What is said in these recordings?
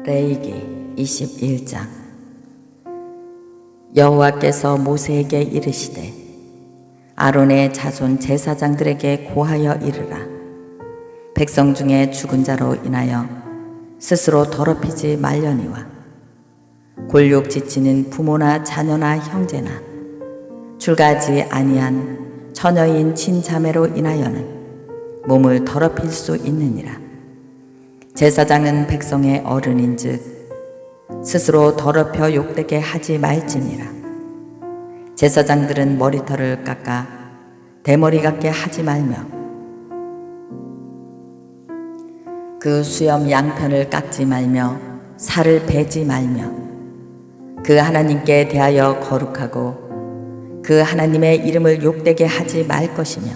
레위기 21장. 여호와께서 모세에게 이르시되 아론의 자손 제사장들에게 고하여 이르라. 백성 중에 죽은 자로 인하여 스스로 더럽히지 말려니와 골욕 지치는 부모나 자녀나 형제나 출가하지 아니한 처녀인 친자매로 인하여는 몸을 더럽힐 수 있느니라. 제사장은 백성의 어른인즉 스스로 더럽혀 욕되게 하지 말지니라. 제사장들은 머리털을 깎아 대머리 같게 하지 말며 그 수염 양편을 깎지 말며 살을 베지 말며 그 하나님께 대하여 거룩하고 그 하나님의 이름을 욕되게 하지 말 것이며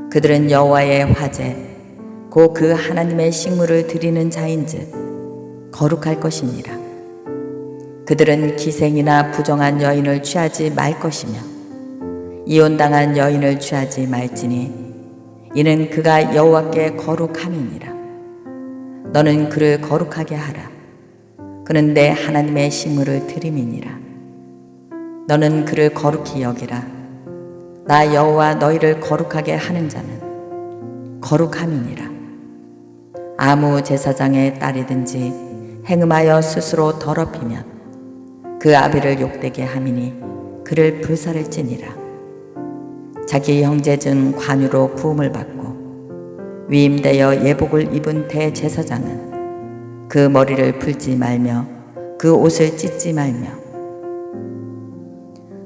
그들은 여호와의 화제 곧 그 하나님의 식물을 드리는 자인즉 거룩할 것이니라. 그들은 기생이나 부정한 여인을 취하지 말 것이며 이혼당한 여인을 취하지 말지니 이는 그가 여호와께 거룩함이니라. 너는 그를 거룩하게 하라. 그는 내 하나님의 식물을 드림이니라. 너는 그를 거룩히 여기라. 나 여호와 너희를 거룩하게 하는 자는 거룩함이니라. 아무 제사장의 딸이든지 행음하여 스스로 더럽히면 그 아비를 욕되게 함이니 그를 불살을지니라. 자기 형제 중 관유로 부음을 받고 위임되어 예복을 입은 대제사장은 그 머리를 풀지 말며 그 옷을 찢지 말며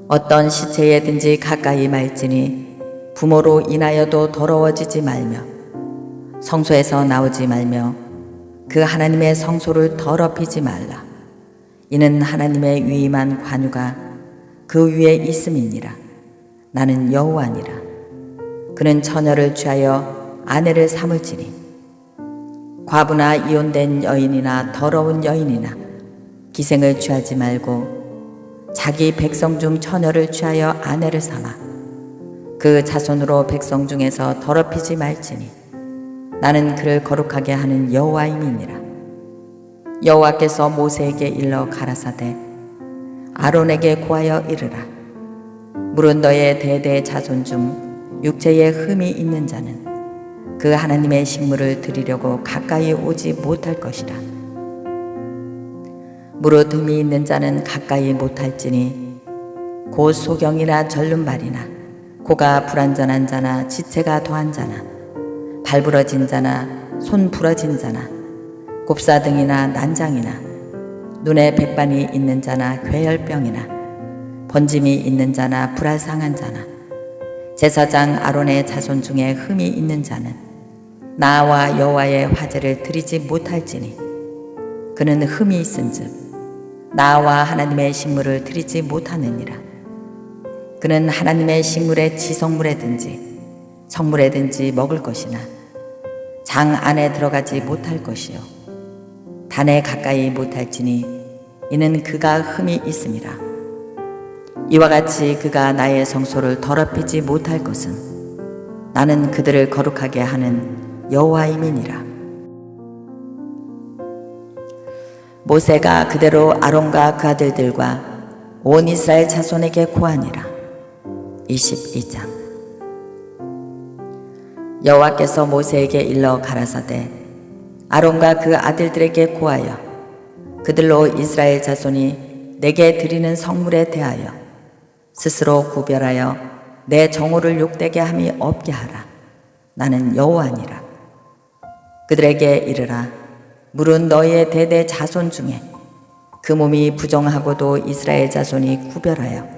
어떤 시체에든지 가까이 말지니 부모로 인하여도 더러워지지 말며 성소에서 나오지 말며 그 하나님의 성소를 더럽히지 말라. 이는 하나님의 위임한 관유가 그 위에 있음이니라. 나는 여호와니라. 그는 처녀를 취하여 아내를 삼을지니 과부나 이혼된 여인이나 더러운 여인이나 기생을 취하지 말고 자기 백성 중 처녀를 취하여 아내를 삼아 그 자손으로 백성 중에서 더럽히지 말지니 나는 그를 거룩하게 하는 여호와임이니라. 여호와께서 모세에게 일러 가라사대 아론에게 고하여 이르라. 물은 너의 대대 자손 중 육체에 흠이 있는 자는 그 하나님의 식물을 드리려고 가까이 오지 못할 것이라. 무릇 흠이 있는 자는 가까이 못할지니 곧 소경이나 절름발이나 코가 불완전한 자나 지체가 더한 자나 발 부러진 자나 손 부러진 자나 곱사등이나 난장이나 눈에 백반이 있는 자나 괴혈병이나 번짐이 있는 자나 불알 상한 자나 제사장 아론의 자손 중에 흠이 있는 자는 나와 여호와의 화제를 드리지 못할지니 그는 흠이 있은즉 나와 하나님의 식물을 드리지 못하느니라. 그는 하나님의 식물의 지성물에든지 성물에든지 먹을 것이나 장 안에 들어가지 못할 것이요 단에 가까이 못할지니 이는 그가 흠이 있음이라. 이와 같이 그가 나의 성소를 더럽히지 못할 것은 나는 그들을 거룩하게 하는 여호와임이니라. 모세가 그대로 아론과 그 아들들과 온 이스라엘 자손에게 고하니라. 22장. 여호와께서 모세에게 일러 가라사대 아론과 그 아들들에게 고하여 그들로 이스라엘 자손이 내게 드리는 성물에 대하여 스스로 구별하여 내 정오를 욕되게 함이 없게 하라. 나는 여호와니라. 그들에게 이르라. 물은 너희의 대대 자손 중에 그 몸이 부정하고도 이스라엘 자손이 구별하여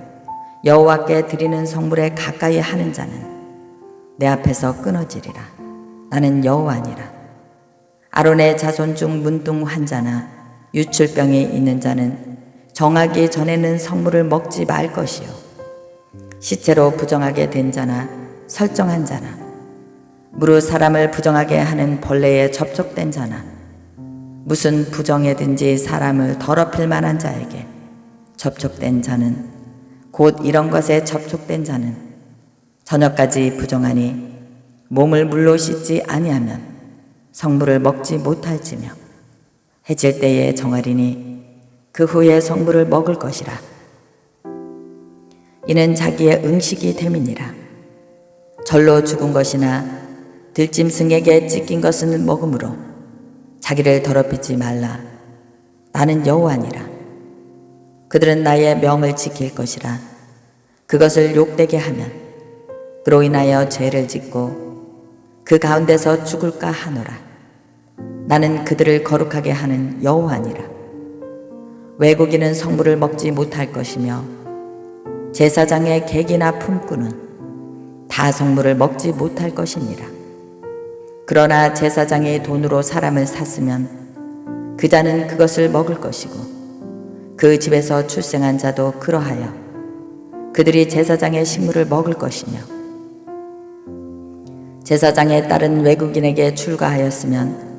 여호와께 드리는 성물에 가까이 하는 자는 내 앞에서 끊어지리라. 나는 여호와니라. 아론의 자손 중 문둥 환자나 유출병이 있는 자는 정하기 전에는 성물을 먹지 말 것이요 시체로 부정하게 된 자나 설정한 자나 무릇 사람을 부정하게 하는 벌레에 접촉된 자나 무슨 부정에든지 사람을 더럽힐 만한 자에게 접촉된 자는 곧 이런 것에 접촉된 자는 저녁까지 부정하니 몸을 물로 씻지 아니하면 성물을 먹지 못할지며 해질 때에 정하리니 그 후에 성물을 먹을 것이라. 이는 자기의 응식이 됨이니라. 절로 죽은 것이나 들짐승에게 찢긴 것은 먹음으로 자기를 더럽히지 말라. 나는 여호와니라. 그들은 나의 명을 지킬 것이라. 그것을 욕되게 하면 그로 인하여 죄를 짓고 그 가운데서 죽을까 하노라. 나는 그들을 거룩하게 하는 여호와니라. 외국인은 성물을 먹지 못할 것이며 제사장의 객이나 품꾼은 다 성물을 먹지 못할 것이니라. 그러나 제사장이 돈으로 사람을 샀으면 그 자는 그것을 먹을 것이고 그 집에서 출생한 자도 그러하여 그들이 제사장의 식물을 먹을 것이며 제사장의 딸은 외국인에게 출가하였으면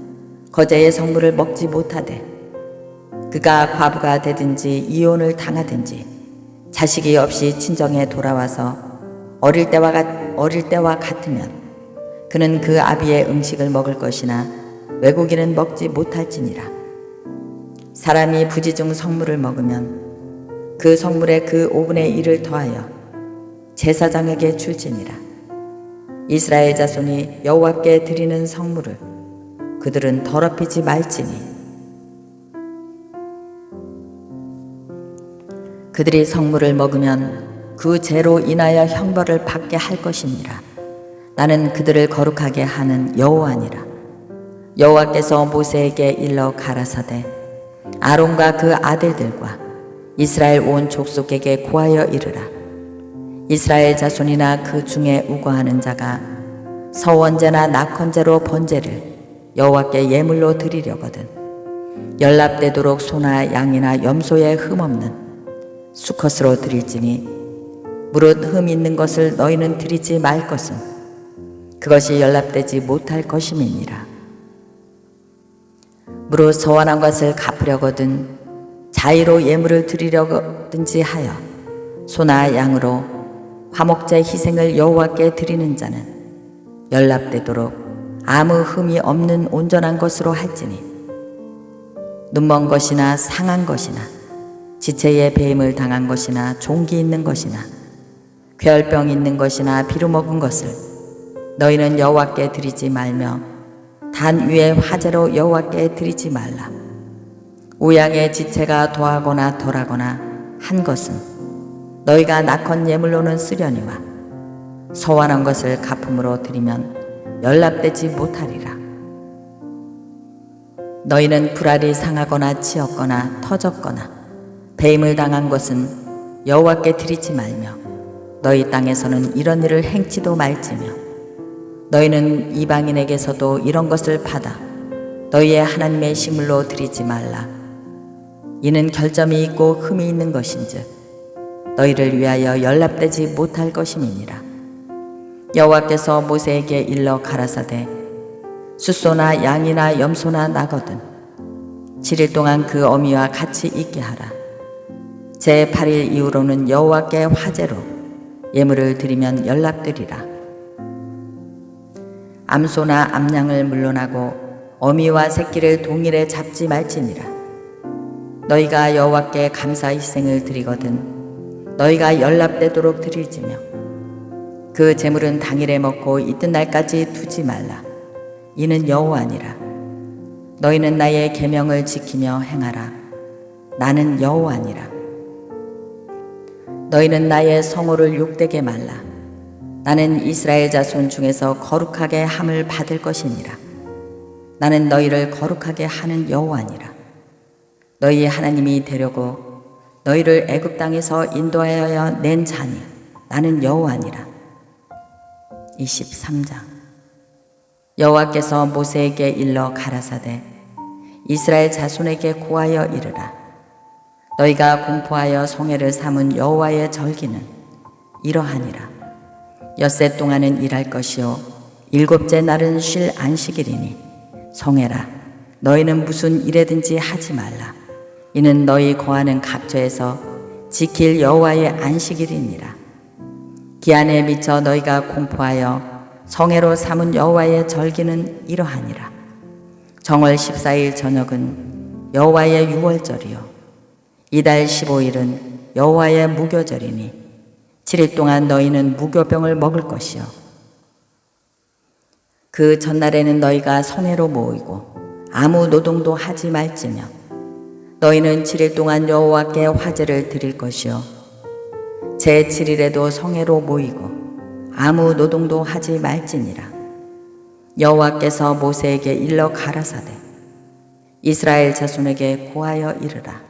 거제의 성물을 먹지 못하되 그가 과부가 되든지 이혼을 당하든지 자식이 없이 친정에 돌아와서 어릴 때와 같으면 그는 그 아비의 음식을 먹을 것이나 외국인은 먹지 못할지니라. 사람이 부지중 성물을 먹으면 그 성물에 그 5분의 1을 더하여 제사장에게 줄지니라. 이스라엘 자손이 여호와께 드리는 성물을 그들은 더럽히지 말지니 그들이 성물을 먹으면 그 죄로 인하여 형벌을 받게 할 것이니라. 나는 그들을 거룩하게 하는 여호와니라. 여호와께서 모세에게 일러 가라사대 아론과 그 아들들과 이스라엘 온 족속에게 고하여 이르라. 이스라엘 자손이나 그 중에 우거하는 자가 서원제나 낙헌제로 번제를 여호와께 예물로 드리려거든 연납되도록 소나 양이나 염소에 흠없는 수컷으로 드릴지니 무릇 흠 있는 것을 너희는 드리지 말 것은 그것이 연납되지 못할 것임이니라. 무릇 서원한 것을 갚으려거든 자의로 예물을 드리려든지 하여 소나 양으로 화목제 희생을 여호와께 드리는 자는 연납되도록 아무 흠이 없는 온전한 것으로 할지니 눈먼 것이나 상한 것이나 지체에 배임을 당한 것이나 종기 있는 것이나 괴혈병 있는 것이나 비루 먹은 것을 너희는 여호와께 드리지 말며 단 위에 화제로 여호와께 드리지 말라. 우양의 지체가 더하거나 덜하거나 한 것은 너희가 낙헌 예물로는 쓰려니와 서원한 것을 갚음으로 드리면 연납되지 못하리라. 너희는 불알이 상하거나 치었거나 터졌거나 배임을 당한 것은 여호와께 드리지 말며 너희 땅에서는 이런 일을 행치도 말지며 너희는 이방인에게서도 이런 것을 받아 너희의 하나님의 식물로 드리지 말라. 이는 결점이 있고 흠이 있는 것인즉 너희를 위하여 연납되지 못할 것임이니라. 여호와께서 모세에게 일러 가라사대 숫소나 양이나 염소나 나거든 7일 동안 그 어미와 같이 있게 하라. 제8일 이후로는 여호와께 화제로 예물을 드리면 연납되리라. 암소나 암양을 물론하고 어미와 새끼를 동일에 잡지 말지니라. 너희가 여호와께 감사 희생을 드리거든 너희가 연납되도록 드릴지며 그 제물은 당일에 먹고 이튿날까지 두지 말라. 이는 여호와니라. 너희는 나의 계명을 지키며 행하라. 나는 여호와니라. 너희는 나의 성호를 욕되게 말라. 나는 이스라엘 자손 중에서 거룩하게 함을 받을 것이니라. 나는 너희를 거룩하게 하는 여호와니라. 너희 하나님이 되려고 너희를 애굽 땅에서 인도하여 낸 자니 나는 여호와니라. 23장. 여호와께서 모세에게 일러 가라사대 이스라엘 자손에게 고하여 이르라. 너희가 공포하여 성회를 삼은 여호와의 절기는 이러하니라. 엿새 동안은 일할 것이요 일곱째 날은 쉴 안식일이니 성회라. 너희는 무슨 일에든지 하지 말라. 이는 너희 거하는 각처에서 지킬 여호와의 안식일이니라. 기한에 미쳐 너희가 공포하여 성회로 삼은 여호와의 절기는 이러하니라. 정월 14일 저녁은 여호와의 유월절이요 이달 15일은 여호와의 무교절이니 7일 동안 너희는 무교병을 먹을 것이요 그 전날에는 너희가 성회로 모이고 아무 노동도 하지 말지며 너희는 7일 동안 여호와께 화제를 드릴 것이요 제 7일에도 성회로 모이고 아무 노동도 하지 말지니라. 여호와께서 모세에게 일러 가라사대 이스라엘 자손에게 고하여 이르라.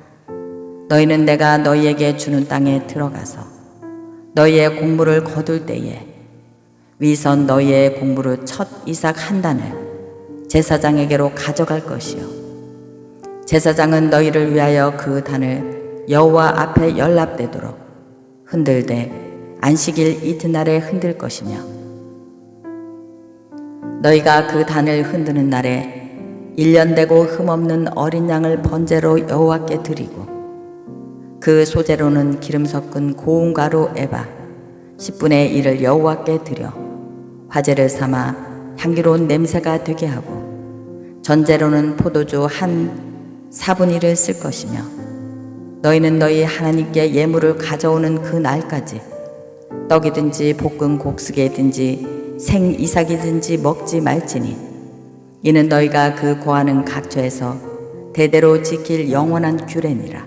너희는 내가 너희에게 주는 땅에 들어가서 너희의 곡물을 거둘 때에 위선 너희의 곡물의 첫 이삭 한 단을 제사장에게로 가져갈 것이요 제사장은 너희를 위하여 그 단을 여호와 앞에 연납되도록 흔들되 안식일 이튿날에 흔들 것이며 너희가 그 단을 흔드는 날에 1년 되고 흠없는 어린 양을 번제로 여호와께 드리고 그 소재로는 기름 섞은 고운 가루 에바 10분의 1을 여호와께 드려 화제를 삼아 향기로운 냄새가 되게 하고 전제로는 포도주 한 4분의 1을 쓸 것이며 너희는 너희 하나님께 예물을 가져오는 그 날까지 떡이든지 볶은 곡식이든지 생 이삭이든지 먹지 말지니 이는 너희가 그 고하는 각처에서 대대로 지킬 영원한 규례니라.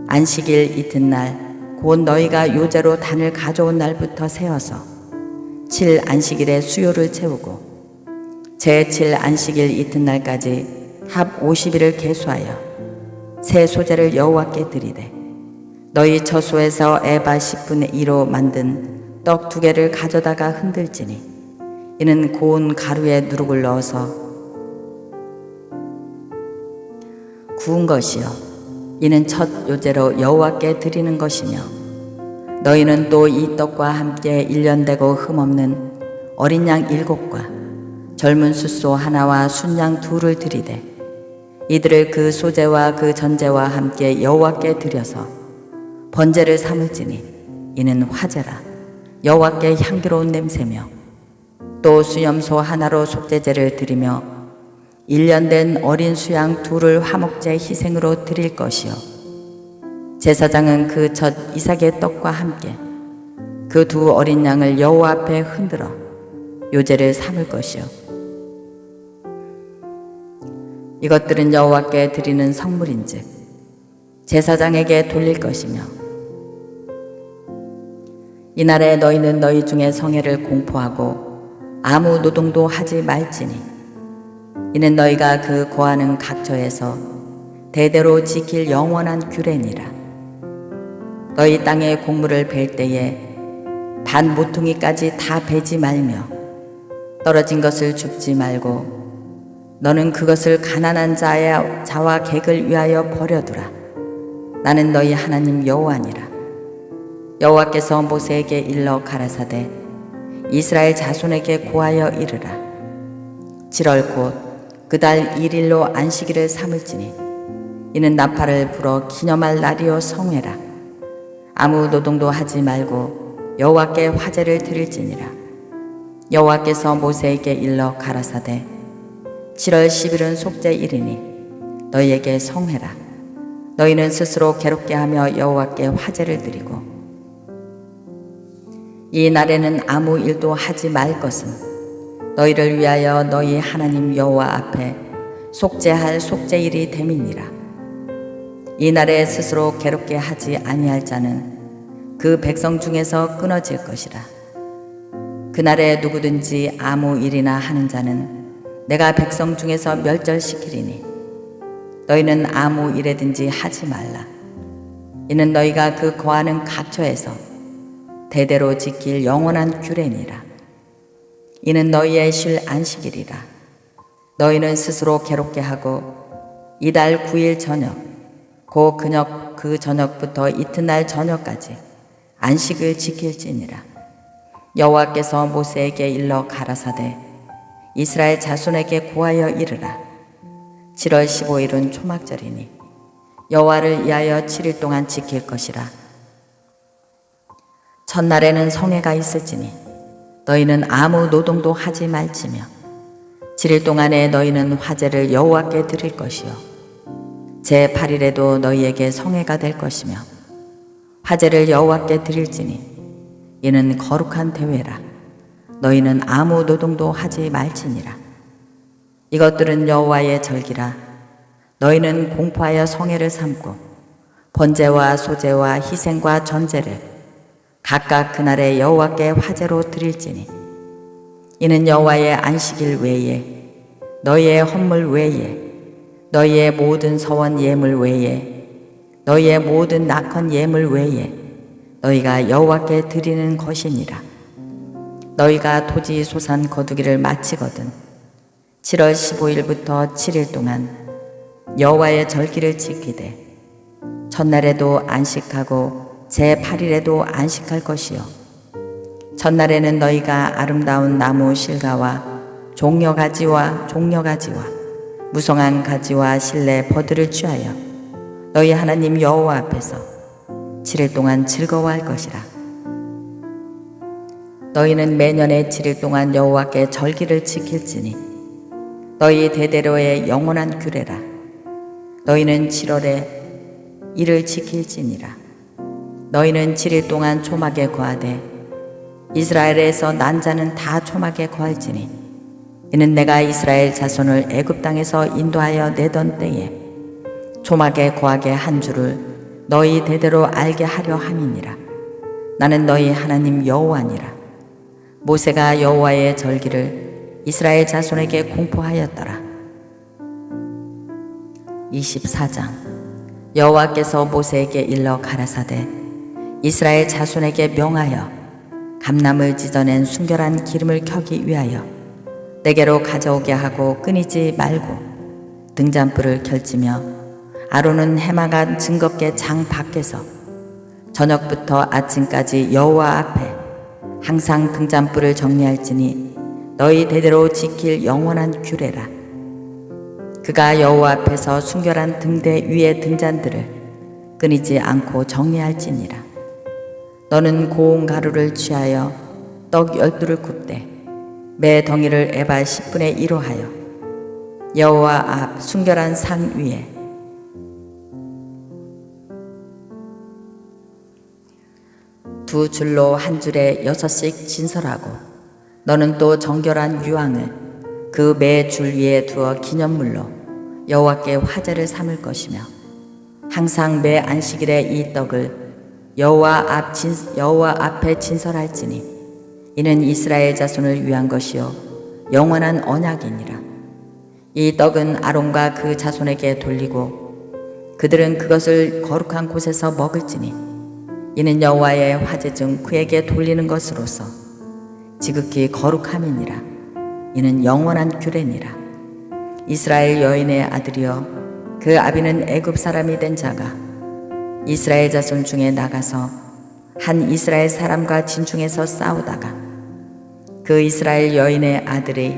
안식일 이튿날 곧 너희가 요제로 단을 가져온 날부터 세어서 7 안식일에 수요를 채우고 제7 안식일 이튿날까지 합 50일을 계수하여 새 소재를 여호와께 드리되 너희 처소에서 에바 10분의 1로 만든 떡 2개를 가져다가 흔들지니 이는 고운 가루에 누룩을 넣어서 구운 것이요 이는 첫 요제로 여호와께 드리는 것이며 너희는 또 이 떡과 함께 1년 되고 흠없는 어린 양 7과 젊은 숫소 하나와 순양 2를 드리되 이들을 그 소제와 그 전제와 함께 여호와께 드려서 번제를 삼을지니 이는 화제라 여호와께 향기로운 냄새며 또 수염소 하나로 속죄제를 드리며 1년 된 어린 수양 2를 화목제 희생으로 드릴 것이요 제사장은 그 첫 이삭의 떡과 함께 그 2 어린 양을 여호와 앞에 흔들어 요제를 삼을 것이요 이것들은 여호와께 드리는 성물인즉 제사장에게 돌릴 것이며 이날에 너희는 너희 중에 성회를 공포하고 아무 노동도 하지 말지니 이는 너희가 그 거하는 각처에서 대대로 지킬 영원한 규례니라. 너희 땅의 곡물을 벨 때에 반 모퉁이까지 다 베지 말며 떨어진 것을 줍지 말고 너는 그것을 가난한 자와 객을 위하여 버려두라. 나는 너희 하나님 여호와니라. 여호와께서 모세에게 일러 가라사대 이스라엘 자손에게 고하여 이르라. 7월 곧 그 달 1일로 안식일을 삼을지니 이는 나팔을 불어 기념할 날이요 성회라. 아무 노동도 하지 말고 여호와께 화제를 드릴지니라. 여호와께서 모세에게 일러 가라사대 7월 10일은 속죄일이니 너희에게 성회라. 너희는 스스로 괴롭게 하며 여호와께 화제를 드리고 이 날에는 아무 일도 하지 말 것은 너희를 위하여 너희 하나님 여호와 앞에 속죄할 속죄일이 됨이니라. 이 날에 스스로 괴롭게 하지 아니할 자는 그 백성 중에서 끊어질 것이라. 그날에 누구든지 아무 일이나 하는 자는 내가 백성 중에서 멸절시키리니 너희는 아무 일에든지 하지 말라. 이는 너희가 그 거하는 각처에서 대대로 지킬 영원한 규례니라. 이는 너희의 쉴 안식일이라. 너희는 스스로 괴롭게 하고 이달 9일 저녁 곧 그 저녁부터 이튿날 저녁까지 안식을 지킬지니라. 여호와께서 모세에게 일러 가라사대 이스라엘 자손에게 고하여 이르라. 7월 15일은 초막절이니 여호와를 위하여 7일 동안 지킬 것이라. 첫날에는 성회가 있을지니 너희는 아무 노동도 하지 말지며 7일 동안에 너희는 화제를 여호와께 드릴 것이요 제8일에도 너희에게 성회가 될 것이며 화제를 여호와께 드릴지니 이는 거룩한 대회라. 너희는 아무 노동도 하지 말지니라. 이것들은 여호와의 절기라. 너희는 공포하여 성회를 삼고 번제와 소제와 희생과 전제를 각각 그날에 여호와께 화제로 드릴지니 이는 여호와의 안식일 외에 너희의 헌물 외에 너희의 모든 서원 예물 외에 너희의 모든 낙헌 예물 외에 너희가 여호와께 드리는 것이니라. 너희가 토지 소산 거두기를 마치거든 7월 15일부터 7일 동안 여호와의 절기를 지키되 첫날에도 안식하고 제8일에도 안식할 것이요 첫날에는 너희가 아름다운 나무 실가와 종려가지와 무성한 가지와 실내 버드를 취하여 너희 하나님 여호와 앞에서 7일 동안 즐거워할 것이라. 너희는 매년에 7일 동안 여호와께 절기를 지킬지니 너희 대대로의 영원한 규례라. 너희는 7월에 이를 지킬지니라. 너희는 7일 동안 초막에 거하되 이스라엘에서 난 자는 다 초막에 거할지니 이는 내가 이스라엘 자손을 애굽 땅에서 인도하여 내던 때에 초막에 거하게 한 줄을 너희 대대로 알게 하려 함이니라. 나는 너희 하나님 여호와니라. 모세가 여호와의 절기를 이스라엘 자손에게 공포하였더라. 24장. 여호와께서 모세에게 일러 가라사대 이스라엘 자손에게 명하여 감람을 찢어낸 순결한 기름을 켜기 위하여 내게로 가져오게 하고 끊이지 말고 등잔불을 켤지며 아론은 해마가 증겁게 장 밖에서 저녁부터 아침까지 여호와 앞에 항상 등잔불을 정리할지니 너희 대대로 지킬 영원한 규례라. 그가 여호와 앞에서 순결한 등대 위의 등잔들을 끊이지 않고 정리할지니라. 너는 고운 가루를 취하여 떡 12를 굽되 매 덩이를 에바 10분의 1로 하여 여호와 앞 순결한 상 위에 두 줄로 한 줄에 6씩 진설하고 너는 또 정결한 유황을 그 매 줄 위에 두어 기념물로 여호와께 화제를 삼을 것이며 항상 매 안식일에 이 떡을 여호와 앞에 진설할지니 이는 이스라엘 자손을 위한 것이요 영원한 언약이니라. 이 떡은 아론과 그 자손에게 돌리고 그들은 그것을 거룩한 곳에서 먹을지니 이는 여호와의 화제 중 그에게 돌리는 것으로서 지극히 거룩함이니라. 이는 영원한 규례니라. 이스라엘 여인의 아들이여 그 아비는 애굽 사람이 된 자가 이스라엘 자손 중에 나가서 한 이스라엘 사람과 진중에서 싸우다가 그 이스라엘 여인의 아들이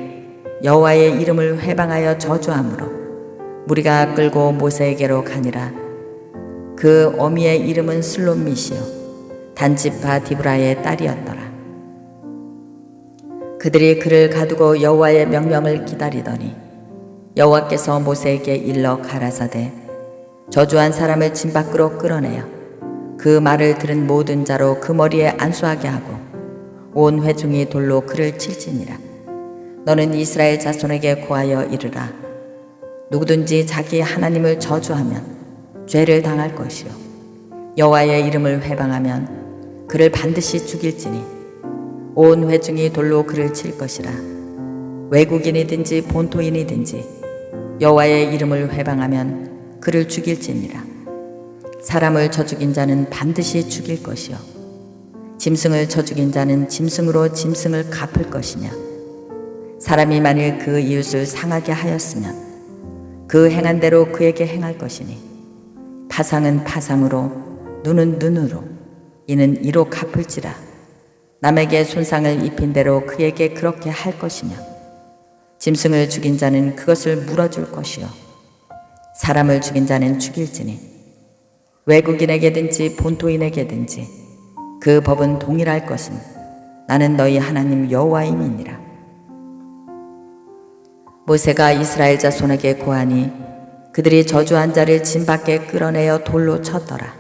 여호와의 이름을 회방하여 저주함으로 무리가 끌고 모세에게로 가니라. 그 어미의 이름은 슬롯밋이요 단지파 디브라의 딸이었더라. 그들이 그를 가두고 여호와의 명령을 기다리더니 여호와께서 모세에게 일러 가라사대 저주한 사람을 진 밖으로 끌어내어 그 말을 들은 모든 자로 그 머리에 안수하게 하고 온 회중이 돌로 그를 칠지니라. 너는 이스라엘 자손에게 고하여 이르라. 누구든지 자기 하나님을 저주하면 죄를 당할 것이요 여호와의 이름을 회방하면 그를 반드시 죽일지니 온 회중이 돌로 그를 칠 것이라. 외국인이든지 본토인이든지 여호와의 이름을 회방하면 그를 죽일지니라. 사람을 쳐 죽인 자는 반드시 죽일 것이요 짐승을 쳐 죽인 자는 짐승으로 짐승을 갚을 것이냐. 사람이 만일 그 이웃을 상하게 하였으면 그 행한 대로 그에게 행할 것이니 파상은 파상으로 눈은 눈으로 이는 이로 갚을지라. 남에게 손상을 입힌 대로 그에게 그렇게 할 것이며 짐승을 죽인 자는 그것을 물어줄 것이요 사람을 죽인 자는 죽일지니 외국인에게든지 본토인에게든지 그 법은 동일할 것은 나는 너희 하나님 여호와임이니라. 모세가 이스라엘 자손에게 고하니 그들이 저주한 자를 진 밖에 끌어내어 돌로 쳤더라.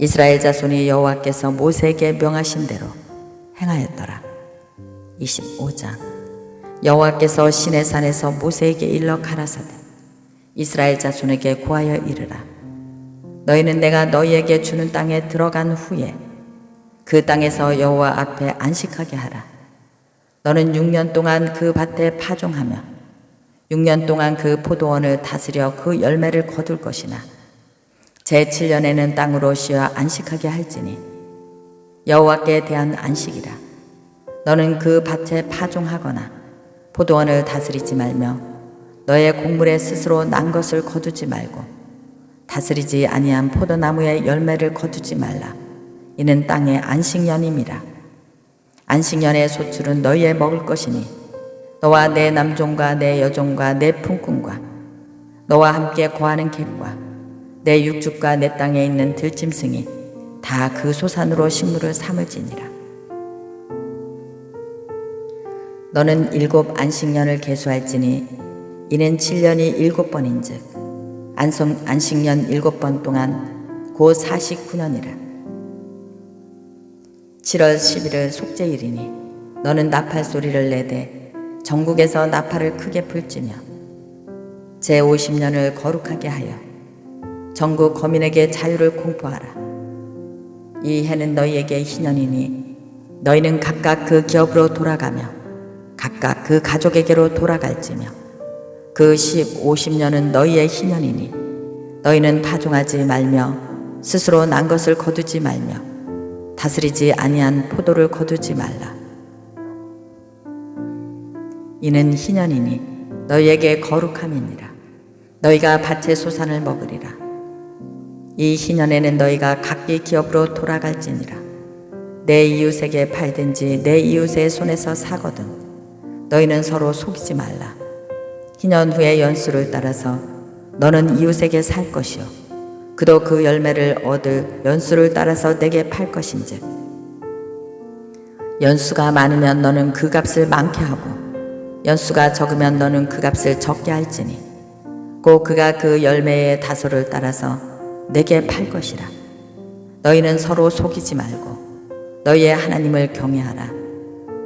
이스라엘 자손이 여호와께서 모세에게 명하신 대로 행하였더라. 25장. 여호와께서 시내산에서 모세에게 일러 가라사대 이스라엘 자손에게 고하여 이르라. 너희는 내가 너희에게 주는 땅에 들어간 후에 그 땅에서 여호와 앞에 안식하게 하라. 너는 6년 동안 그 밭에 파종하며 6년 동안 그 포도원을 다스려 그 열매를 거둘 것이나 제7년에는 땅으로 쉬어 안식하게 할지니 여호와께 대한 안식이라. 너는 그 밭에 파종하거나 포도원을 다스리지 말며 너의 곡물에 스스로 난 것을 거두지 말고 다스리지 아니한 포도나무의 열매를 거두지 말라. 이는 땅의 안식년임이라. 안식년의 소출은 너희의 먹을 것이니 너와 내 남종과 내 여종과 내 품꾼과 너와 함께 거하는 객과 내 육축과 내 땅에 있는 들짐승이 다 그 소산으로 식물을 삼을지니라. 너는 7 안식년을 계수할지니 이는 7년이 7번인즉 안식년 7번 동안 곧 49년이라. 7월 11일 속죄일이니 너는 나팔 소리를 내되 전국에서 나팔을 크게 불지며 제50년을 거룩하게 하여 전국 거민에게 자유를 공포하라. 이 해는 너희에게 희년이니 너희는 각각 그 기업으로 돌아가며 각각 그 가족에게로 돌아갈지며 그 50년은 너희의 희년이니 너희는 파종하지 말며 스스로 난 것을 거두지 말며 다스리지 아니한 포도를 거두지 말라. 이는 희년이니 너희에게 거룩함이니라. 너희가 밭의 소산을 먹으리라. 이 희년에는 너희가 각기 기업으로 돌아갈지니라. 내 이웃에게 팔든지 내 이웃의 손에서 사거든 너희는 서로 속이지 말라. 희년 후의 연수를 따라서 너는 이웃에게 살 것이요 그도 그 열매를 얻을 연수를 따라서 내게 팔 것인즉 연수가 많으면 너는 그 값을 많게 하고 연수가 적으면 너는 그 값을 적게 할지니 곧 그가 그 열매의 다소를 따라서 내게 팔 것이라. 너희는 서로 속이지 말고 너희의 하나님을 경외하라.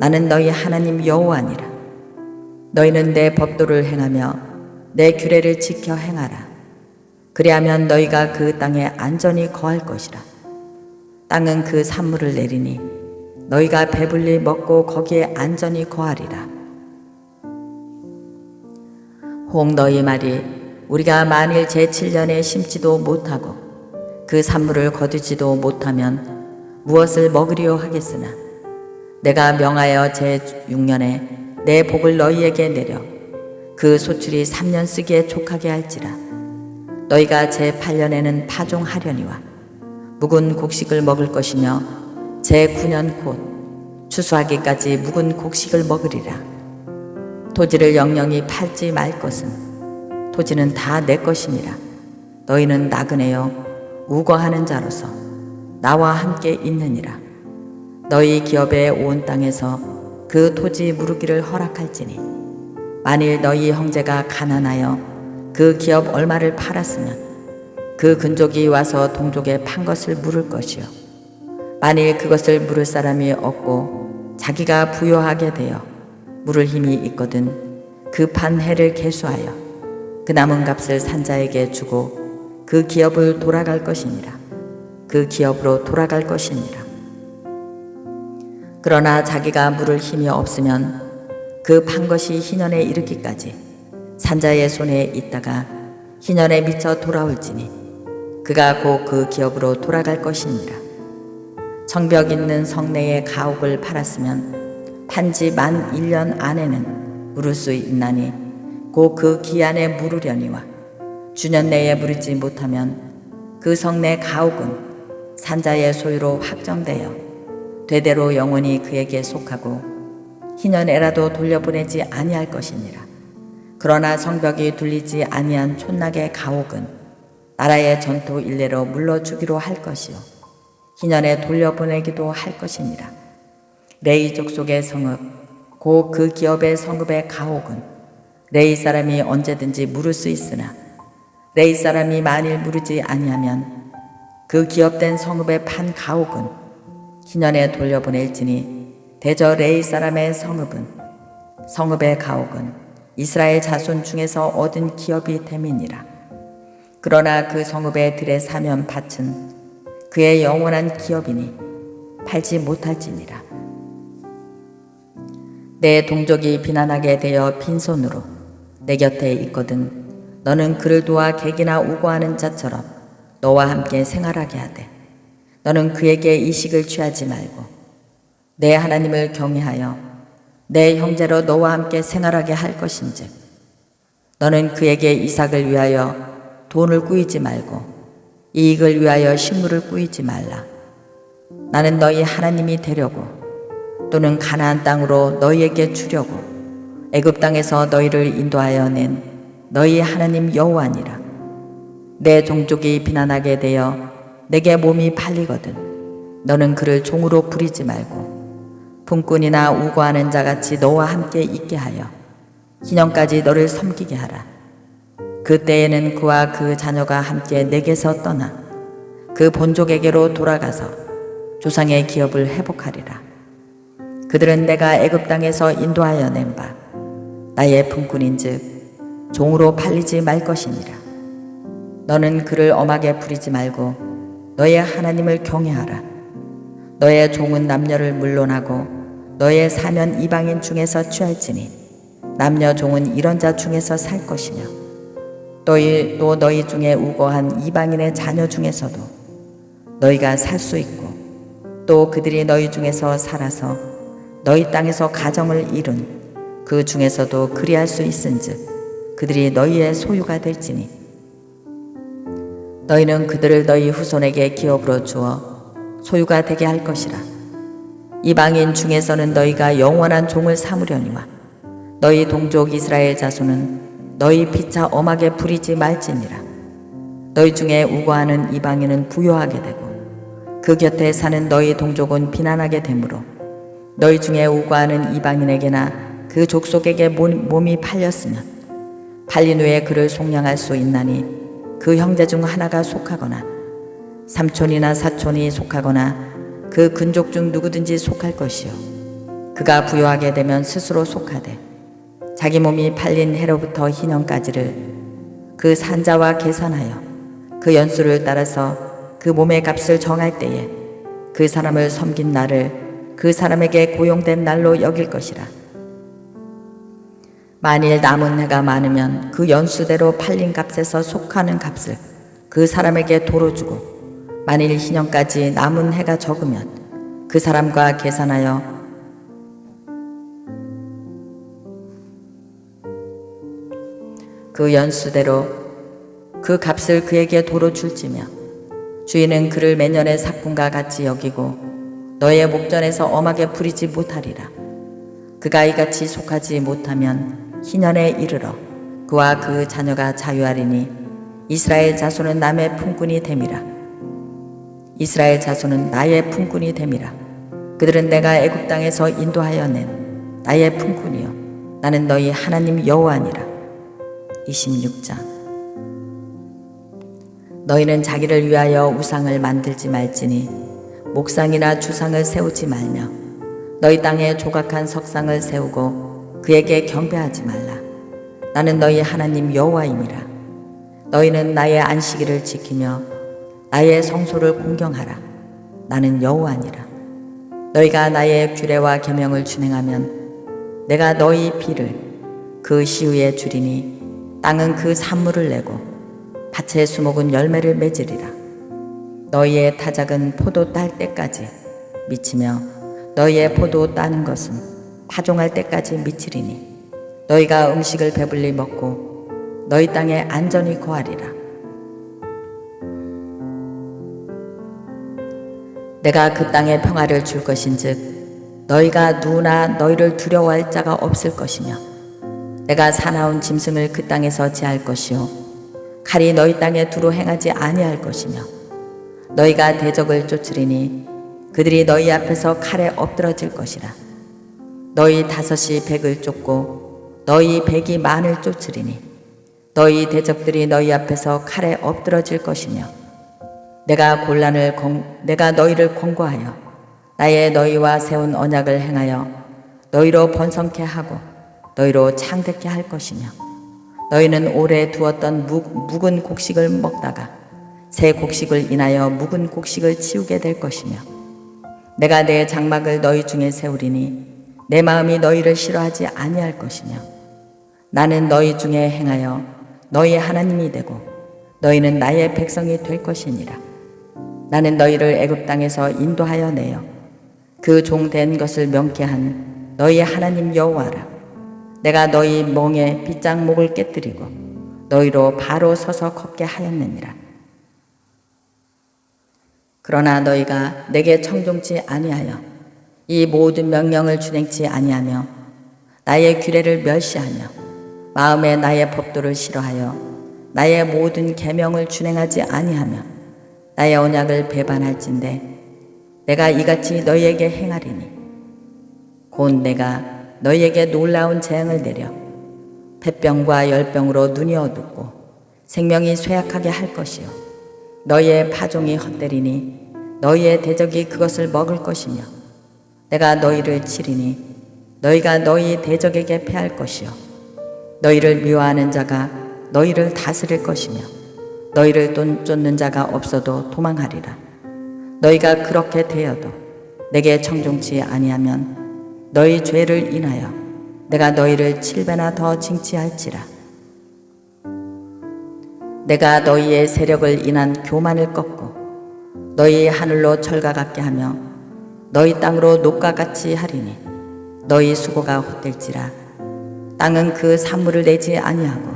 나는 너희 하나님 여호와니라. 너희는 내 법도를 행하며 내 규례를 지켜 행하라. 그리하면 너희가 그 땅에 안전히 거할 것이라. 땅은 그 산물을 내리니 너희가 배불리 먹고 거기에 안전히 거하리라. 혹 너희 말이 우리가 만일 제7년에 심지도 못하고 그 산물을 거두지도 못하면 무엇을 먹으리요 하겠으나 내가 명하여 제6년에 내 복을 너희에게 내려 그 소출이 3년 쓰기에 족하게 할지라. 너희가 제8년에는 파종하려니와 묵은 곡식을 먹을 것이며 제9년 곧 추수하기까지 묵은 곡식을 먹으리라. 토지를 영영히 팔지 말 것은 토지는 다 내 것이니라. 너희는 나그네여 우거하는 자로서 나와 함께 있느니라. 너희 기업의 온 땅에서 그 토지 무르기를 허락할지니 만일 너희 형제가 가난하여 그 기업 얼마를 팔았으면 그 근족이 와서 동족에 판 것을 물을 것이요 만일 그것을 물을 사람이 없고 자기가 부요하게 되어 물을 힘이 있거든 그 판 해를 계수하여 그 남은 값을 산자에게 주고 그 기업을 돌아갈 것이니라. 그 기업으로 돌아갈 것이니라. 그러나 자기가 물을 힘이 없으면 그 판 것이 희년에 이르기까지 산자의 손에 있다가 희년에 미쳐 돌아올지니 그가 곧 그 기업으로 돌아갈 것이니라. 성벽 있는 성내의 가옥을 팔았으면 판지 만 1년 안에는 물을 수 있나니 곧 그 기한에 물으려니와 주년 내에 물지 못하면 그 성내 가옥은 산자의 소유로 확정되어 되대로 영원히 그에게 속하고 희년에라도 돌려보내지 아니할 것이니라. 그러나 성벽이 둘리지 아니한 촌낙의 가옥은 나라의 전토 일례로 물러주기로 할 것이요 희년에 돌려보내기도 할 것이니라. 레위 족속의 성읍 곧 그 기업의 성읍의 가옥은 레위 사람이 언제든지 물을 수 있으나 레이 사람이 만일 물으지 아니하면 그 기업된 성읍의 판 가옥은 희년에 돌려보낼지니 대저 레이 사람의 성읍의 가옥은 이스라엘 자손 중에서 얻은 기업이 됨이니라. 그러나 그 성읍의 들에 사면 밭은 그의 영원한 기업이니 팔지 못할지니라. 내 동족이 비난하게 되어 빈손으로 내 곁에 있거든 너는 그를 도와 객이나 우고하는 자처럼 너와 함께 생활하게 하되 너는 그에게 이식을 취하지 말고 내 하나님을 경외하여 내 형제로 너와 함께 생활하게 할 것인즉 너는 그에게 이삭을 위하여 돈을 꾸이지 말고 이익을 위하여 식물을 꾸이지 말라. 나는 너희 하나님이 되려고 또는 가나안 땅으로 너희에게 주려고 애굽 땅에서 너희를 인도하여 낸 너희 하나님 여호와니라. 내 종족이 비난하게 되어 내게 몸이 팔리거든 너는 그를 종으로 부리지 말고 품꾼이나 우고하는 자같이 너와 함께 있게 하여 희년까지 너를 섬기게 하라. 그때에는 그와 그 자녀가 함께 내게서 떠나 그 본족에게로 돌아가서 조상의 기업을 회복하리라. 그들은 내가 애굽 땅에서 인도하여 낸 바 나의 품꾼인즉 종으로 팔리지 말 것이니라. 너는 그를 엄하게 부리지 말고 너의 하나님을 경외하라. 너의 종은 남녀를 물론하고 너의 사면 이방인 중에서 취할지니 남녀 종은 이런 자 중에서 살 것이며 또 너희 중에 우고한 이방인의 자녀 중에서도 너희가 살 수 있고 또 그들이 너희 중에서 살아서 너희 땅에서 가정을 이룬 그 중에서도 그리할 수 있은즉 그들이 너희의 소유가 될지니 너희는 그들을 너희 후손에게 기업으로 주어 소유가 되게 할 것이라. 이방인 중에서는 너희가 영원한 종을 삼으려니와 너희 동족 이스라엘 자손은 너희 피차 엄하게 부리지 말지니라. 너희 중에 우고하는 이방인은 부요하게 되고 그 곁에 사는 너희 동족은 비난하게 되므로 너희 중에 우고하는 이방인에게나 그 족속에게 몸이 팔렸으면 팔린 후에 그를 속량할 수 있나니 그 형제 중 하나가 속하거나 삼촌이나 사촌이 속하거나 그 근족 중 누구든지 속할 것이요 그가 부요하게 되면 스스로 속하되 자기 몸이 팔린 해로부터 희년까지를 그 산자와 계산하여 그 연수를 따라서 그 몸의 값을 정할 때에 그 사람을 섬긴 날을 그 사람에게 고용된 날로 여길 것이라. 만일 남은 해가 많으면 그 연수대로 팔린 값에서 속하는 값을 그 사람에게 도로 주고 만일 희년까지 남은 해가 적으면 그 사람과 계산하여 그 연수대로 그 값을 그에게 도로 줄지며 주인은 그를 매년의 삭군과 같이 여기고 너의 목전에서 엄하게 부리지 못하리라. 그가 이같이 속하지 못하면 희년에 이르러 그와 그 자녀가 자유하리니 이스라엘 자손은 남의 품꾼이 됨이라. 이스라엘 자손은 나의 품꾼이 됨이라. 그들은 내가 애굽 땅에서 인도하여 낸 나의 품꾼이요 나는 너희 하나님 여호와니라. 26장. 너희는 자기를 위하여 우상을 만들지 말지니 목상이나 주상을 세우지 말며 너희 땅에 조각한 석상을 세우고 그에게 경배하지 말라. 나는 너희 하나님 여호와임이라. 너희는 나의 안식일을 지키며 나의 성소를 공경하라. 나는 여호와니라. 너희가 나의 규례와 계명을 준행하면 내가 너희 비를 그 시위에 주리니 땅은 그 산물을 내고 밭의 수목은 열매를 맺으리라. 너희의 타작은 포도 딸 때까지 미치며 너희의 포도 따는 것은 파종할 때까지 미치리니 너희가 음식을 배불리 먹고 너희 땅에 안전히 거하리라. 내가 그 땅에 평화를 줄 것인즉 너희가 누구나 너희를 두려워할 자가 없을 것이며 내가 사나운 짐승을 그 땅에서 제할 것이요 칼이 너희 땅에 두루 행하지 아니할 것이며 너희가 대적을 쫓으리니 그들이 너희 앞에서 칼에 엎드러질 것이라. 너희 다섯이 백을 쫓고 너희 백이 만을 쫓으리니 너희 대적들이 너희 앞에서 칼에 엎드러질 것이며 내가 너희를 권고하여 나의 너희와 세운 언약을 행하여 너희로 번성케 하고 너희로 창대케 할 것이며 너희는 오래 두었던 묵은 곡식을 먹다가 새 곡식을 인하여 묵은 곡식을 치우게 될 것이며 내가 내 장막을 너희 중에 세우리니 내 마음이 너희를 싫어하지 아니할 것이며 나는 너희 중에 행하여 너희 하나님이 되고 너희는 나의 백성이 될 것이니라. 나는 너희를 애굽 땅에서 인도하여 내어 그 종 된 것을 명케한 너희 하나님 여호와라. 내가 너희 멍에 빗장목을 깨뜨리고 너희로 바로 서서 걷게 하였느니라. 그러나 너희가 내게 청종치 아니하여 이 모든 명령을 준행치 아니하며 나의 규례를 멸시하며 마음에 나의 법도를 싫어하여 나의 모든 계명을 준행하지 아니하며 나의 언약을 배반할진대 내가 이같이 너희에게 행하리니 곧 내가 너희에게 놀라운 재앙을 내려 폐병과 열병으로 눈이 어둡고 생명이 쇠약하게 할 것이요 너희의 파종이 헛되리니 너희의 대적이 그것을 먹을 것이며 내가 너희를 치리니 너희가 너희 대적에게 패할 것이요 너희를 미워하는 자가 너희를 다스릴 것이며 너희를 쫓는 자가 없어도 도망하리라. 너희가 그렇게 되어도 내게 청종치 아니하면 너희 죄를 인하여 내가 너희를 7배나 더 징치할지라. 내가 너희의 세력을 인한 교만을 꺾고 너희 하늘로 철과 같게 하며 너희 땅으로 녹과 같이 하리니 너희 수고가 헛될지라. 땅은 그 산물을 내지 아니하고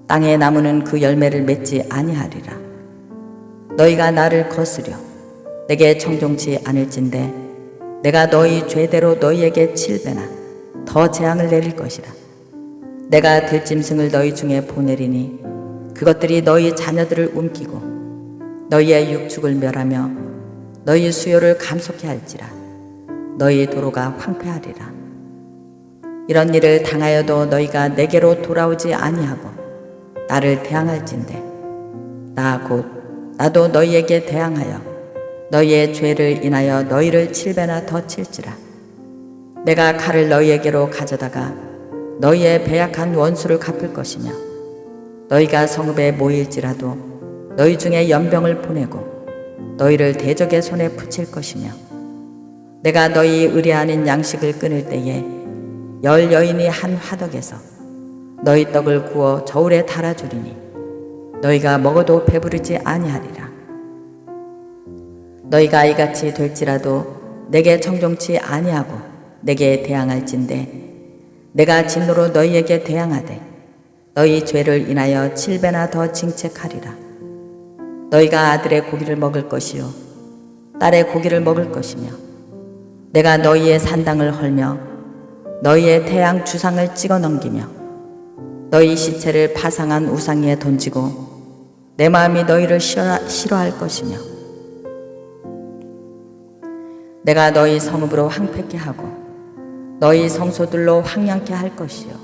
땅의 나무는 그 열매를 맺지 아니하리라. 너희가 나를 거스려 내게 청종치 않을진대 내가 너희 죄대로 너희에게 7배나 더 재앙을 내릴 것이라. 내가 들짐승을 너희 중에 보내리니 그것들이 너희 자녀들을 움키고 너희의 육축을 멸하며 너희 수요를 감속해 할지라. 너희 도로가 황폐하리라. 이런 일을 당하여도 너희가 내게로 돌아오지 아니하고 나를 대항할진대 나도 너희에게 대항하여 너희의 죄를 인하여 너희를 7배나 더 칠지라. 내가 칼을 너희에게로 가져다가 너희의 배약한 원수를 갚을 것이며 너희가 성읍에 모일지라도 너희 중에 연병을 보내고 너희를 대적의 손에 붙일 것이며 내가 너희 의뢰하는 양식을 끊을 때에 열 여인이 한 화덕에서 너희 떡을 구워 저울에 달아주리니 너희가 먹어도 배부르지 아니하리라. 너희가 이같이 될지라도 내게 청종치 아니하고 내게 대항할진대 내가 진노로 너희에게 대항하되 너희 죄를 인하여 7배나 더 징책하리라. 너희가 아들의 고기를 먹을 것이요 딸의 고기를 먹을 것이며 내가 너희의 산당을 헐며 너희의 태양 주상을 찍어 넘기며 너희 시체를 파상한 우상 위에 던지고 내 마음이 너희를 싫어할 것이며 내가 너희 성읍으로 황폐케 하고 너희 성소들로 황량케 할 것이요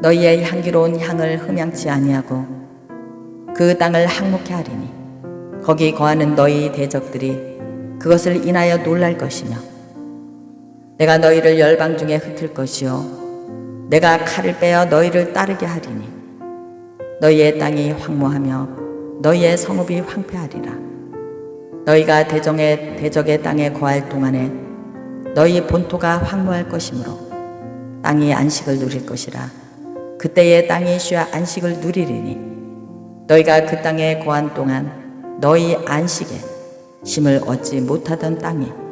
너희의 향기로운 향을 흠양치 아니하고 그 땅을 항목케 하리니 거기 거하는 너희 대적들이 그것을 인하여 놀랄 것이며 내가 너희를 열방 중에 흩을 것이요 내가 칼을 빼어 너희를 따르게 하리니 너희의 땅이 황무하며 너희의 성읍이 황폐하리라. 너희가 대적의 땅에 거할 동안에 너희 본토가 황무할 것이므로 땅이 안식을 누릴 것이라. 그때의 땅이 쉬어 안식을 누리리니 너희가 그 땅에 거한 동안 너희 안식에 쉼을 얻지 못하던 땅이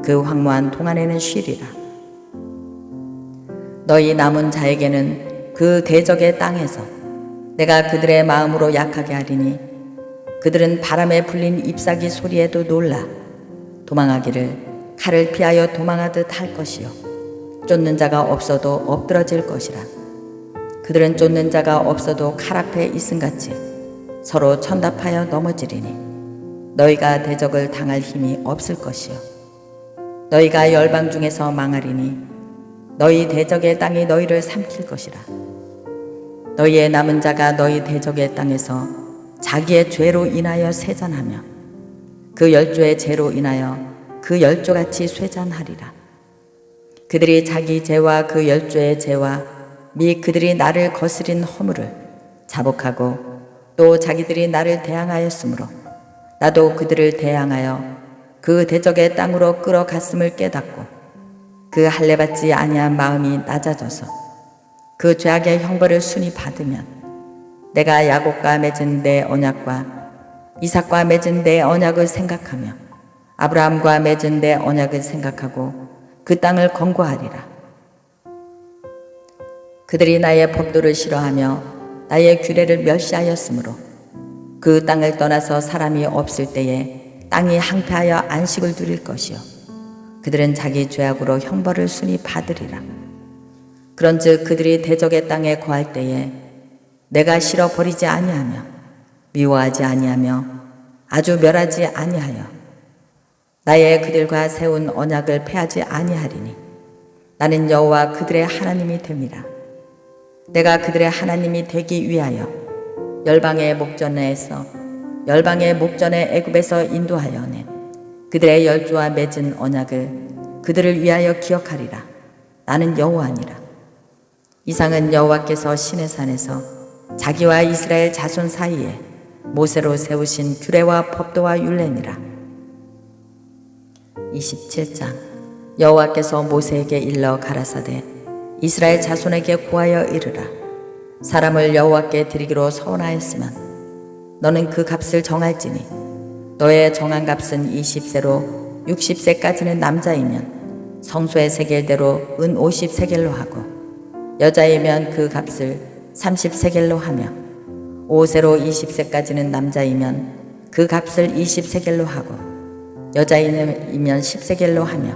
그 황무한 동안에는 쉬리라. 너희 남은 자에게는 그 대적의 땅에서 내가 그들의 마음으로 약하게 하리니 그들은 바람에 불린 잎사귀 소리에도 놀라 도망하기를 칼을 피하여 도망하듯 할 것이요 쫓는 자가 없어도 엎드러질 것이라. 그들은 쫓는 자가 없어도 칼 앞에 있음같이 서로 천답하여 넘어지리니 너희가 대적을 당할 힘이 없을 것이요 너희가 열방 중에서 망하리니 너희 대적의 땅이 너희를 삼킬 것이라. 너희의 남은 자가 너희 대적의 땅에서 자기의 죄로 인하여 쇠잔하며 그 열조의 죄로 인하여 그 열조같이 쇠잔하리라. 그들이 자기 죄와 그 열조의 죄와 및 그들이 나를 거스린 허물을 자복하고 또 자기들이 나를 대항하였으므로 나도 그들을 대항하여 그 대적의 땅으로 끌어갔음을 깨닫고 그 할례받지 아니한 마음이 낮아져서 그 죄악의 형벌을 순히 받으면 내가 야곱과 맺은 내 언약과 이삭과 맺은 내 언약을 생각하며 아브라함과 맺은 내 언약을 생각하고 그 땅을 건고하리라. 그들이 나의 법도를 싫어하며 나의 규례를 멸시하였으므로 그 땅을 떠나서 사람이 없을 때에 땅이 항폐하여 안식을 누릴 것이요 그들은 자기 죄악으로 형벌을 순히 받으리라. 그런즉 그들이 대적의 땅에 거할 때에 내가 싫어 버리지 아니하며 미워하지 아니하며 아주 멸하지 아니하여 나의 그들과 세운 언약을 폐하지 아니하리니 나는 여호와 그들의 하나님이 됨이라. 내가 그들의 하나님이 되기 위하여 열방의 목전에 애굽에서 인도하여 낸 그들의 열조와 맺은 언약을 그들을 위하여 기억하리라. 나는 여호와니라. 이상은 여호와께서 시내산에서 자기와 이스라엘 자손 사이에 모세로 세우신 규례와 법도와 율례니라. 27장. 여호와께서 모세에게 일러 가라사대 이스라엘 자손에게 고하여 이르라. 사람을 여호와께 드리기로 서원하였으면 너는 그 값을 정할지니 너의 정한 값은 20세로 60세까지는 남자이면 성소의 세겔대로 은 50세겔로 하고 여자이면 그 값을 30세겔로 하며 5세로 20세까지는 남자이면 그 값을 20세겔로 하고 여자이면 10세겔로 하며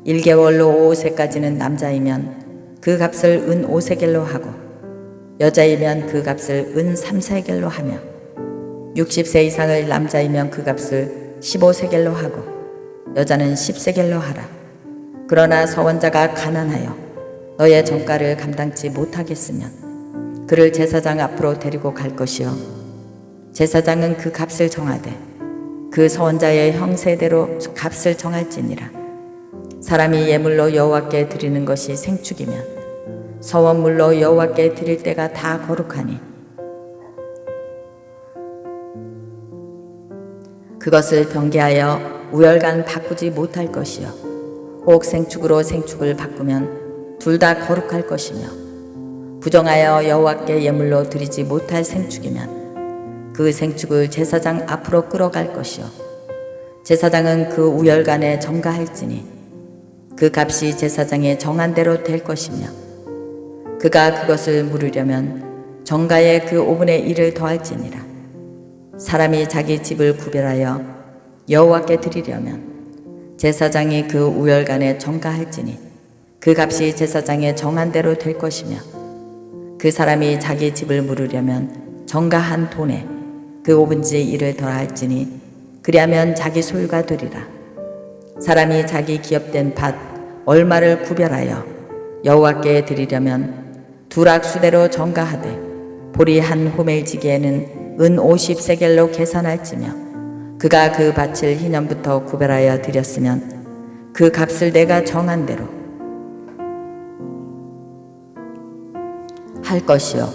1개월로 5세까지는 남자이면 그 값을 은 5세겔로 하고 여자이면 그 값을 은 3세겔로 하며 60세 이상의 남자이면 그 값을 15세겔로 하고 여자는 10세겔로 하라. 그러나 서원자가 가난하여 너의 정가를 감당치 못하겠으면 그를 제사장 앞으로 데리고 갈 것이요 제사장은 그 값을 정하되 그 서원자의 형세대로 값을 정할지니라. 사람이 예물로 여호와께 드리는 것이 생축이면 서원물로 여호와께 드릴 때가 다 거룩하니 그것을 병기하여 우열간 바꾸지 못할 것이요 혹 생축으로 생축을 바꾸면 둘 다 거룩할 것이며 부정하여 여호와께 예물로 드리지 못할 생축이면 그 생축을 제사장 앞으로 끌어갈 것이요 제사장은 그 우열간에 정가할지니 그 값이 제사장의 정한 대로 될 것이며 그가 그것을 물으려면 정가에 그 5분의 1을 더할지니라. 사람이 자기 집을 구별하여 여호와께 드리려면 제사장이 그 우열간에 정가할지니 그 값이 제사장의 정한 대로 될 것이며 그 사람이 자기 집을 물으려면 정가한 돈에 그 5분의 1을 더할지니 그리하면 자기 소유가 되리라. 사람이 자기 기업된 밭 얼마를 구별하여 여호와께 드리려면 두락수대로 정가하되 보리 한 호멜지기에는 은 50세겔로 계산할지며 그가 그 밭을 희년부터 구별하여 드렸으면 그 값을 내가 정한 대로 할 것이요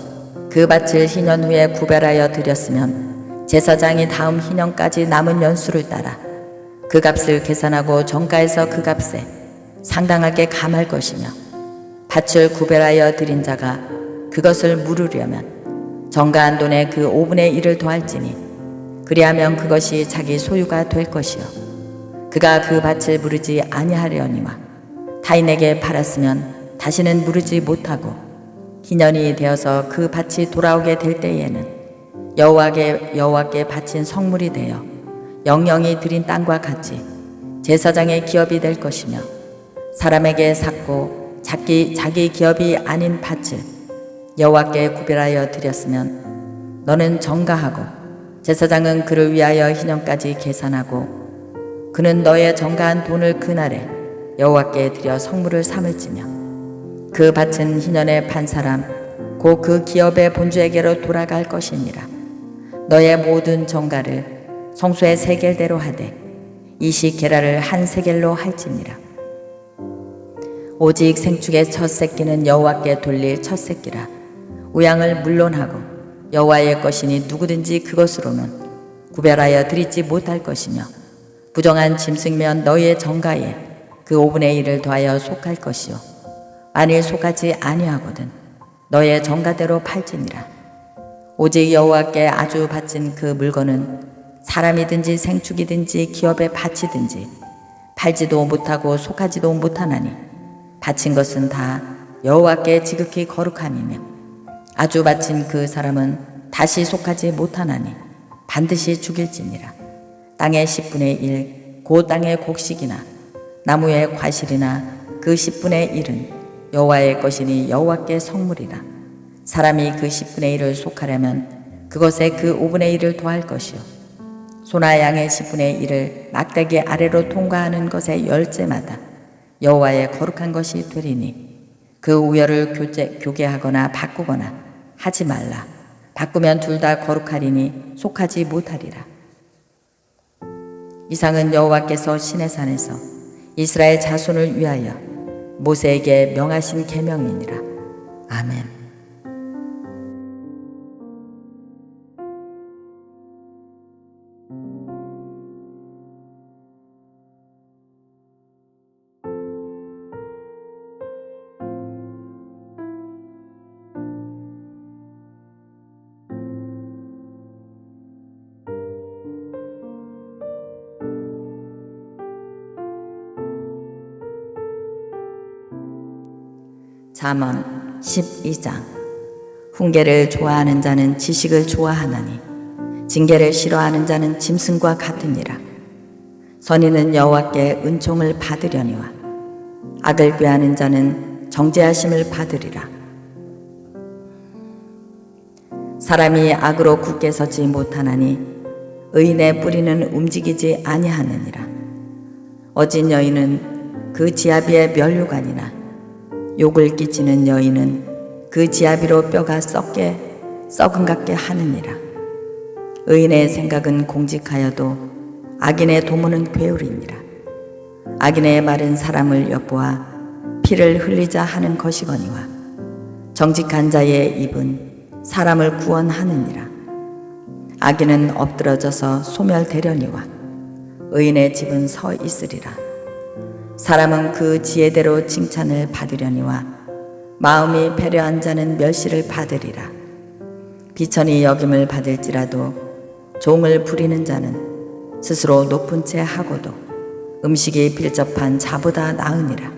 그 밭을 희년 후에 구별하여 드렸으면 제사장이 다음 희년까지 남은 연수를 따라 그 값을 계산하고 정가에서 그 값에 상당하게 감할 것이며 밭을 구별하여 드린 자가 그것을 물으려면 정가한 돈에 그 5분의 1을 더할지니 그리하면 그것이 자기 소유가 될 것이요 그가 그 밭을 무르지 아니하려니와 타인에게 팔았으면 다시는 무르지 못하고 희년이 되어서 그 밭이 돌아오게 될 때에는 여호와께 바친 성물이 되어 영영이 드린 땅과 같이 제사장의 기업이 될 것이며 사람에게 샀고 자기 기업이 아닌 밭을 여호와께 구별하여 드렸으면 너는 정가하고 제사장은 그를 위하여 희년까지 계산하고 그는 너의 정가한 돈을 그날에 여호와께 드려 성물을 삼을지며 그 밭은 희년에 판 사람 곧 그 기업의 본주에게로 돌아갈 것이니라. 너의 모든 정가를 성소의 세겔대로 하되 이시 게라를 한 세겔로 할지니라. 오직 생축의 첫 새끼는 여호와께 돌릴 첫 새끼라. 우양을 물론하고 여호와의 것이니 누구든지 그것으로는 구별하여 드리지 못할 것이며 부정한 짐승이면 너희의 정가에 그 5분의 1을 더하여 속할 것이요 만일 속하지 아니하거든 너의 정가대로 팔지니라. 오직 여호와께 아주 바친 그 물건은 사람이든지 생축이든지 기업의 밭이든지 팔지도 못하고 속하지도 못하나니 바친 것은 다 여호와께 지극히 거룩함이며 아주 바친 그 사람은 다시 속하지 못하나니 반드시 죽일지니라. 땅의 10분의 1 곧 땅의 곡식이나 나무의 과실이나 그 10분의 1은 여호와의 것이니 여호와께 성물이라. 사람이 그 10분의 1을 속하려면 그것에 그 5분의 1을 더할 것이요 소나 양의 10분의 1을 막대기 아래로 통과하는 것의 열째마다 여호와의 거룩한 것이 되리니 그 우열을 교개하거나 바꾸거나 하지 말라. 바꾸면 둘 다 거룩하리니 속하지 못하리라. 이상은 여호와께서 시내산에서 이스라엘 자손을 위하여 모세에게 명하신 계명이니라. 아멘. 잠언 12장. 훈계를 좋아하는 자는 지식을 좋아하나니 징계를 싫어하는 자는 짐승과 같으니라. 선인은 여호와께 은총을 받으려니와 악을 꾀하는 자는 정죄하심을 받으리라. 사람이 악으로 굳게 서지 못하나니 의인의 뿌리는 움직이지 아니하느니라. 어진 여인은 그 지아비의 면류관이나 욕을 끼치는 여인은 그 지아비로 뼈가 썩은 같게 하느니라. 의인의 생각은 공직하여도 악인의 도모는 괴울이니라. 악인의 말은 사람을 엿보아 피를 흘리자 하는 것이거니와 정직한 자의 입은 사람을 구원하느니라. 악인은 엎드러져서 소멸되려니와 의인의 집은 서 있으리라. 사람은 그 지혜대로 칭찬을 받으려니와 마음이 배려한 자는 멸시를 받으리라. 비천이 여김을 받을지라도 종을 부리는 자는 스스로 높은 채 하고도 음식이 빌접한 자보다 나으니라.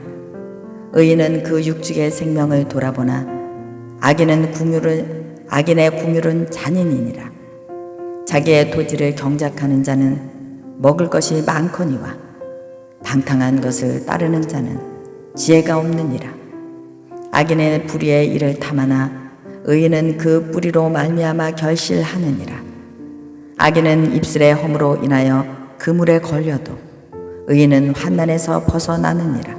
의인은 그 육축의 생명을 돌아보나 악인의 궁율은 잔인이니라. 자기의 토지를 경작하는 자는 먹을 것이 많거니와 방탕한 것을 따르는 자는 지혜가 없느니라. 악인의 불의의 일을 탐하나 의인은 그 뿌리로 말미암아 결실하느니라. 악인은 입술의 허물로 인하여 그물에 걸려도 의인은 환난에서 벗어나느니라.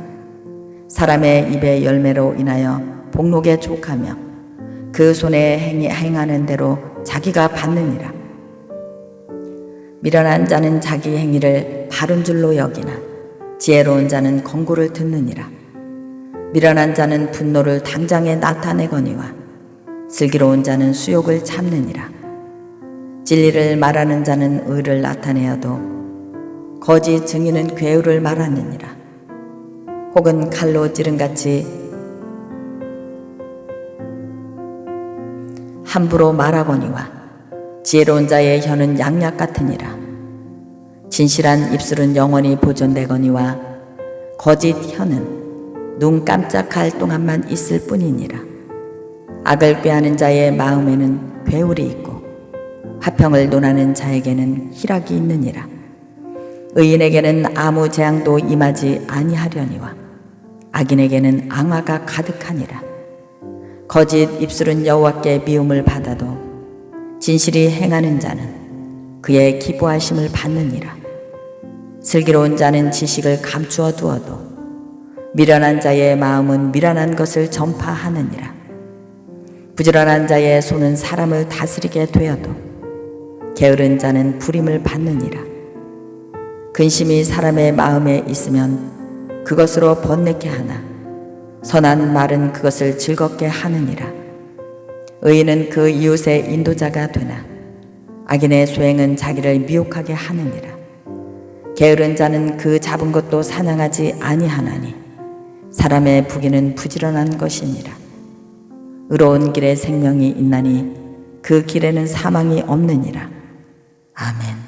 사람의 입의 열매로 인하여 복록에 족하며 그 손에 행하는 대로 자기가 받느니라. 미련한 자는 자기 행위를 바른 줄로 여기나 지혜로운 자는 권고를 듣느니라. 미련한 자는 분노를 당장에 나타내거니와 슬기로운 자는 수욕을 참느니라. 진리를 말하는 자는 의를 나타내어도 거짓 증인은 괴우를 말하느니라. 혹은 칼로 찌른같이 함부로 말하거니와 지혜로운 자의 혀는 양약 같으니라. 진실한 입술은 영원히 보존되거니와 거짓 혀는 눈 깜짝할 동안만 있을 뿐이니라. 악을 꾀하는 자의 마음에는 괴울이 있고 화평을 논하는 자에게는 희락이 있느니라. 의인에게는 아무 재앙도 임하지 아니하려니와 악인에게는 앙화가 가득하니라. 거짓 입술은 여호와께 미움을 받아도 진실이 행하는 자는 그의 기뻐하심을 받느니라. 슬기로운 자는 지식을 감추어 두어도 미련한 자의 마음은 미련한 것을 전파하느니라. 부지런한 자의 손은 사람을 다스리게 되어도 게으른 자는 부림을 받느니라. 근심이 사람의 마음에 있으면 그것으로 번뇌케 하나 선한 말은 그것을 즐겁게 하느니라. 의인은 그 이웃의 인도자가 되나 악인의 소행은 자기를 미혹하게 하느니라. 게으른 자는 그 잡은 것도 사냥하지 아니하나니 사람의 부귀는 부지런한 것이니라. 의로운 길에 생명이 있나니 그 길에는 사망이 없느니라. 아멘.